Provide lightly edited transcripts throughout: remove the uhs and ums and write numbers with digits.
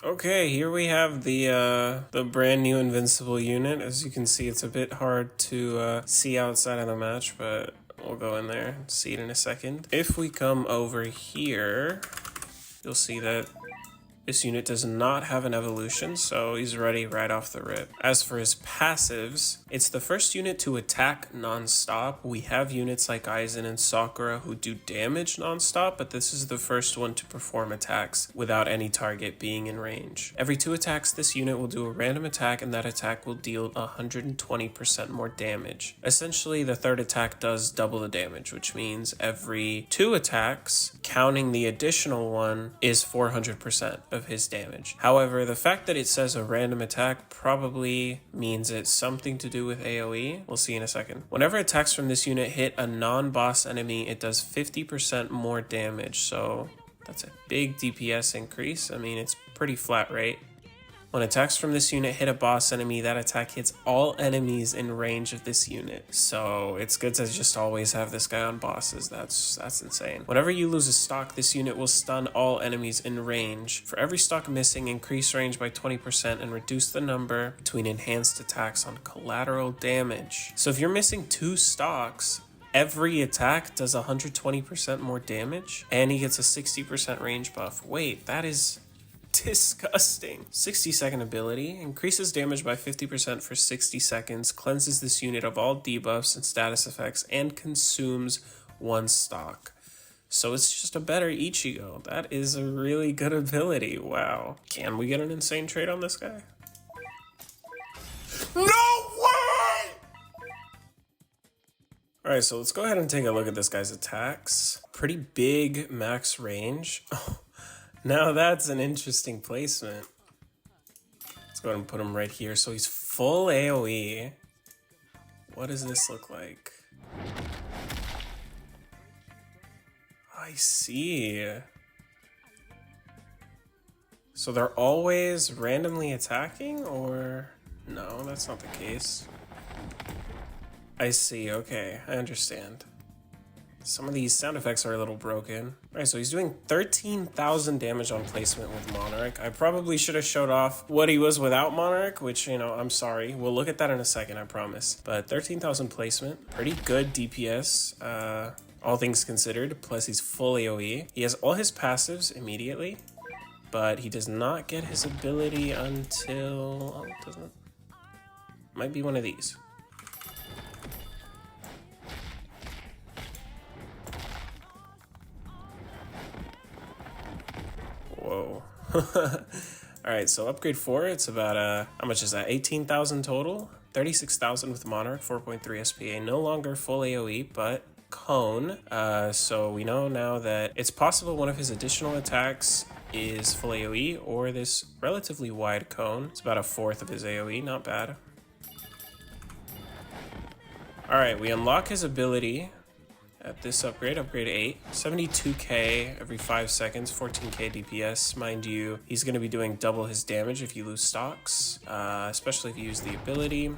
Okay, here we have the brand new Invincible unit. As you can see, it's a bit hard to see outside of the match, but we'll go in there and see it in a second. If we come over here, you'll see that this unit does not have an evolution, so he's ready right off the rip. As for his passives, it's the first unit to attack non-stop. We have units like Aizen and Sakura who do damage non-stop, but this is the first one to perform attacks without any target being in range. Every 2 attacks, this unit will do a random attack, and that attack will deal 120% more damage. Essentially, the 3rd attack does double the damage, which means every 2 attacks, counting the additional one, is 400% of his damage. However, the fact that it says a random attack probably means it's something to do with AoE. We'll see in a second. Whenever attacks from this unit hit a non-boss enemy, it does 50% more damage, so that's a big DPS increase. I mean, it's pretty flat rate. When attacks from this unit hit a boss enemy, that attack hits all enemies in range of this unit. So it's good to just always have this guy on bosses. That's insane. Whenever you lose a stock, this unit will stun all enemies in range. For every stock missing, increase range by 20% and reduce the number between enhanced attacks on collateral damage. So if you're missing 2 stocks, every attack does 120% more damage, and he gets a 60% range buff. Wait, that is disgusting. 60-second ability increases damage by 50% for 60 seconds, cleanses this unit of all debuffs and status effects, and consumes 1 stock. So it's just a better Ichigo. That is a really good ability. Wow. Can we get an insane trade on this guy? No way! Alright, so let's go ahead and take a look at this guy's attacks. Pretty big max range. Now that's an interesting placement. Let's go ahead and put him right here. So he's full AoE. What does this look like? I see. So they're always randomly attacking, or no, that's not the case. I see, okay, I understand. Some of these sound effects are a little broken. All right, so he's doing 13,000 damage on placement with Monarch. I probably should have showed off what he was without Monarch, which, you know, I'm sorry. We'll look at that in a second, I promise. But 13,000 placement, pretty good DPS, all things considered, plus he's full AoE. He has all his passives immediately, but he does not get his ability until, oh, it doesn't, might be one of these. Whoa. Alright, so upgrade 4, it's about, how much is that? 18,000 total? 36,000 with Monarch, 4.3 SPA. No longer full AoE, but Cone. So we know now that it's possible one of his additional attacks is full AoE, or this relatively wide Cone. It's about 1/4 of his AoE, not bad. Alright, we unlock his ability at this upgrade, upgrade 8, 72k every 5 seconds, 14k DPS. Mind you, he's going to be doing double his damage if you lose stocks, especially if you use the ability.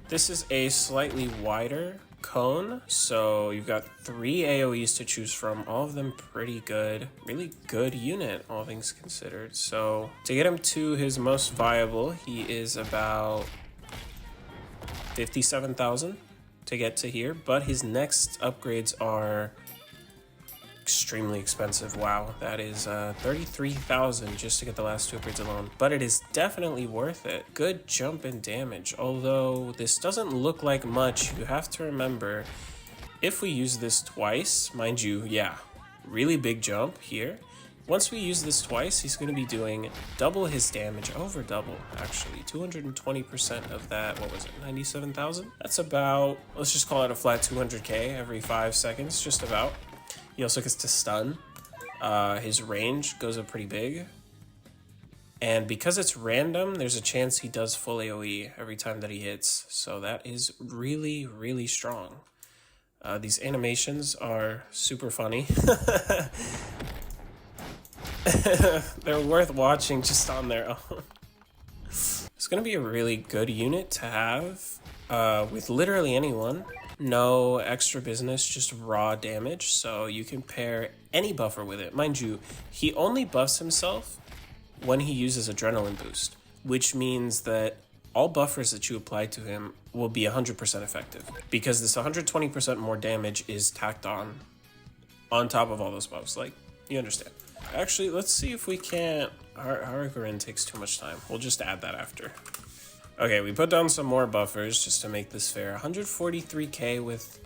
This is a slightly wider Cone, so you've got 3 AoEs to choose from, all of them pretty good. Really good unit, all things considered. So to get him to his most viable, he is about 57,000. To get to here, but his next upgrades are extremely expensive. Wow, that is 33,000 just to get the last 2 upgrades alone, but it is definitely worth it. Good jump in damage, although this doesn't look like much. You have to remember, if we use this twice, mind you, yeah, really big jump here. Once we use this twice, he's going to be doing double his damage, over double, actually. 220% of that, what was it, 97,000? That's about, let's just call it a flat 200k every 5 seconds, just about. He also gets to stun. His range goes up pretty big. And because it's random, there's a chance he does full AoE every time that he hits. So that is really, really strong. These animations are super funny. They're worth watching just on their own. It's going to be a really good unit to have with literally anyone. No extra business, just raw damage, so you can pair any buffer with it. Mind you, he only buffs himself when he uses Adrenaline Boost, which means that all buffers that you apply to him will be 100% effective, because this 120% more damage is tacked on top of all those buffs. Like, you understand. Actually, let's see if we can't... Harikorin takes too much time. We'll just add that after. Okay, we put down some more buffers just to make this fair. 143k with,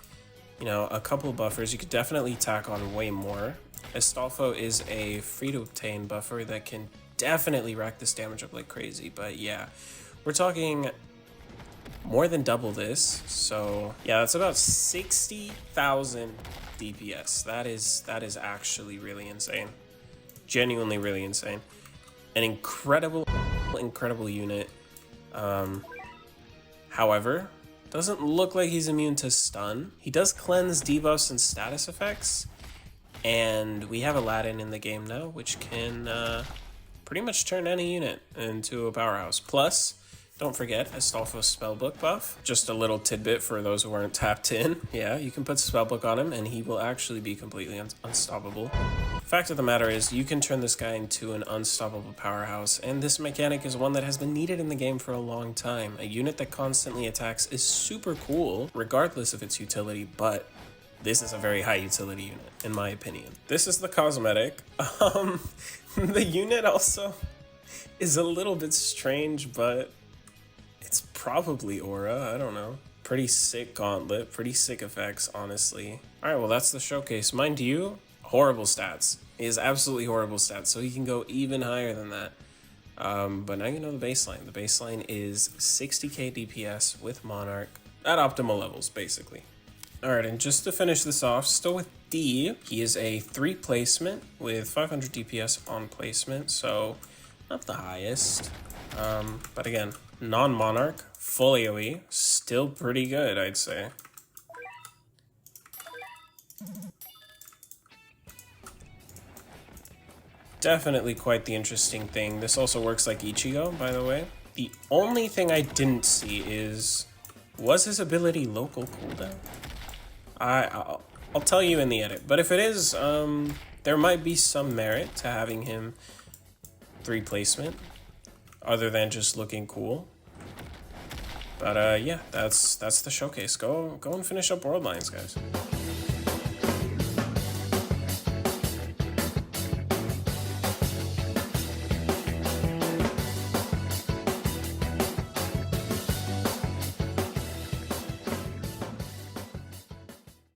you know, a couple buffers. You could definitely tack on way more. Astolfo is a free-to-obtain buffer that can definitely rack this damage up like crazy. But yeah, we're talking more than double this. So yeah, that's about 60,000 DPS. That is actually really insane. Genuinely really insane. An incredible unit. However, doesn't look like he's immune to stun. He does cleanse debuffs and status effects, and we have Aladdin in the game now, which can pretty much turn any unit into a powerhouse. Plus, don't forget Astolfo's spellbook buff. Just a little tidbit for those who aren't tapped in. Yeah, you can put spellbook on him and he will actually be completely unstoppable. Fact of the matter is, you can turn this guy into an unstoppable powerhouse, and this mechanic is one that has been needed in the game for a long time. A unit that constantly attacks is super cool, regardless of its utility, but this is a very high utility unit, in my opinion. This is the cosmetic. The unit also is a little bit strange, but it's probably aura, I don't know. Pretty sick gauntlet, pretty sick effects, honestly. Alright, well that's the showcase. Mind you, horrible stats. He has absolutely horrible stats, so he can go even higher than that. But now you know the baseline. The baseline is 60k DPS with Monarch at optimal levels, basically. Alright, and just to finish this off, still with D, he is a 3 placement with 500 DPS on placement, so not the highest. But again, non-Monarch, full AoE, still pretty good, I'd say. Definitely quite the interesting thing. This also works like Ichigo, by the way. The only thing I didn't see is, was his ability local cooldown? I'll tell you in the edit, but if it is, there might be some merit to having him 3 placement, other than just looking cool. But yeah, that's the showcase. Go and finish up Worldlines, guys.